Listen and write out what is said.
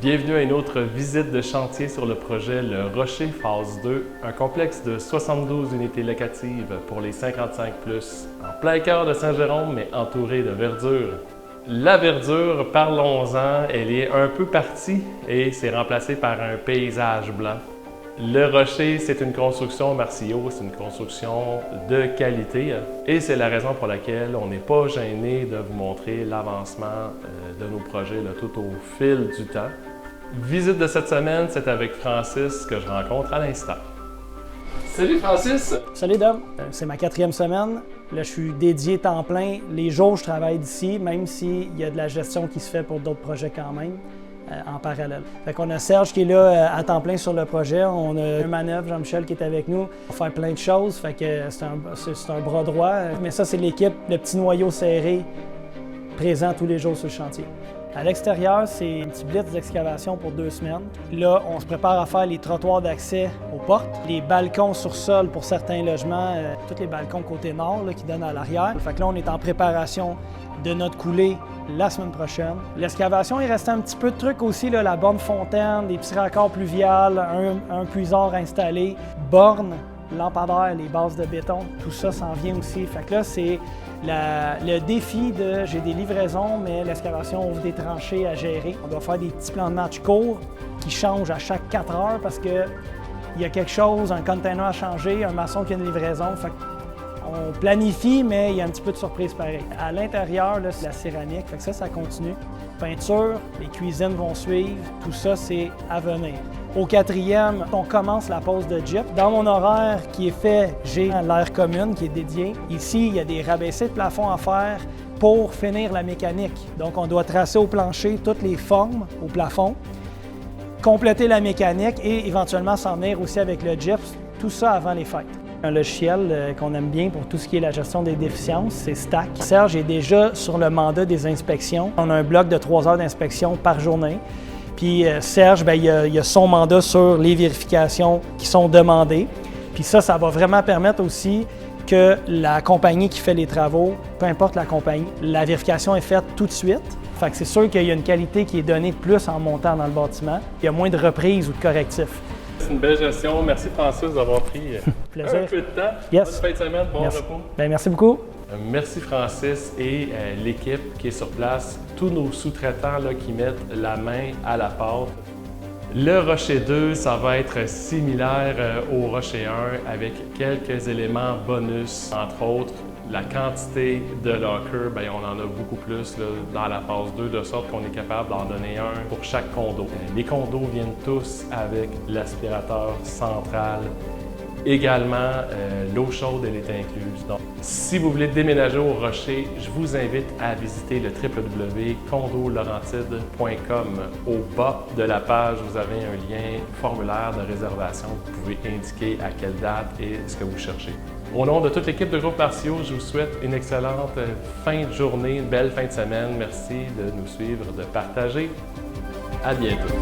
Bienvenue à une autre visite de chantier sur le projet Le Rocher Phase 2, un complexe de 72 unités locatives pour les 55+, en plein cœur de Saint-Jérôme, mais entouré de verdure. La verdure, parlons-en, elle est un peu partie et c'est remplacé par un paysage blanc. Le Rocher, c'est une construction Marcillo, c'est une construction de qualité et c'est la raison pour laquelle on n'est pas gêné de vous montrer l'avancement de nos projets là, tout au fil du temps. Visite de cette semaine, c'est avec Francis que je rencontre à l'instant. Salut Francis! Salut Dom, c'est ma 4e semaine. Là, je suis dédié temps plein. Les jours, je travaille d'ici, même s'il y a de la gestion qui se fait pour d'autres projets quand même. En parallèle. Fait qu'on a Serge qui est là à temps plein sur le projet. On a un manœuvre, Jean-Michel, qui est avec nous. On va faire plein de choses, fait que c'est un bras droit. Mais ça, c'est l'équipe, le petit noyau serré, présent tous les jours sur le chantier. À l'extérieur, c'est un petit blitz d'excavation pour 2 semaines. Là, on se prépare à faire les trottoirs d'accès aux portes, les balcons sur sol pour certains logements, tous les balcons côté nord là, qui donnent à l'arrière. Fait que là, on est en préparation de notre coulée la semaine prochaine. L'excavation, il restait un petit peu de trucs aussi, là, la borne fontaine, des petits raccords pluviales, un puisard installé, borne, lampadaire, les bases de béton, tout ça s'en vient aussi. Fait que là, c'est le défi de j'ai des livraisons, mais l'excavation ouvre des tranchées à gérer. On doit faire des petits plans de match courts qui changent à chaque 4 heures parce qu'il y a quelque chose, un container à changer, un maçon qui a une livraison. Fait on planifie, mais il y a un petit peu de surprise pareil. À l'intérieur, c'est la céramique, fait que ça continue. Peinture, les cuisines vont suivre, tout ça, c'est à venir. Au 4e, on commence la pose de gyp. Dans mon horaire qui est fait, j'ai l'aire commune qui est dédié. Ici, il y a des rabaissés de plafond à faire pour finir la mécanique. Donc, on doit tracer au plancher toutes les formes au plafond, compléter la mécanique et éventuellement s'en venir aussi avec le gyps, tout ça avant les fêtes. Un logiciel qu'on aime bien pour tout ce qui est la gestion des déficiences, c'est Stack. Serge est déjà sur le mandat des inspections. On a un bloc de 3 heures d'inspection par journée. Puis Serge, il a son mandat sur les vérifications qui sont demandées. Puis ça va vraiment permettre aussi que la compagnie qui fait les travaux, peu importe la compagnie, la vérification est faite tout de suite. Fait que c'est sûr qu'il y a une qualité qui est donnée plus en montant dans le bâtiment. Il y a moins de reprises ou de correctifs. C'est une belle gestion. Merci Francis d'avoir pris un peu de temps. Yes. Bonne fin de semaine, bon repos. Merci beaucoup. Merci Francis et l'équipe qui est sur place, tous nos sous-traitants là, qui mettent la main à la pâte. Le Rocher 2, ça va être similaire au Rocher 1 avec quelques éléments bonus, entre autres la quantité de lockers, on en a beaucoup plus là, dans la phase 2, de sorte qu'on est capable d'en donner un pour chaque condo. Les condos viennent tous avec l'aspirateur central. Également, l'eau chaude, elle est incluse. Donc, si vous voulez déménager au Rocher, je vous invite à visiter le www.condolaurentide.com. Au bas de la page, vous avez un lien formulaire de réservation. Vous pouvez indiquer à quelle date et ce que vous cherchez. Au nom de toute l'équipe de Groupe Marcillo, je vous souhaite une excellente fin de journée, une belle fin de semaine. Merci de nous suivre, de partager. À bientôt.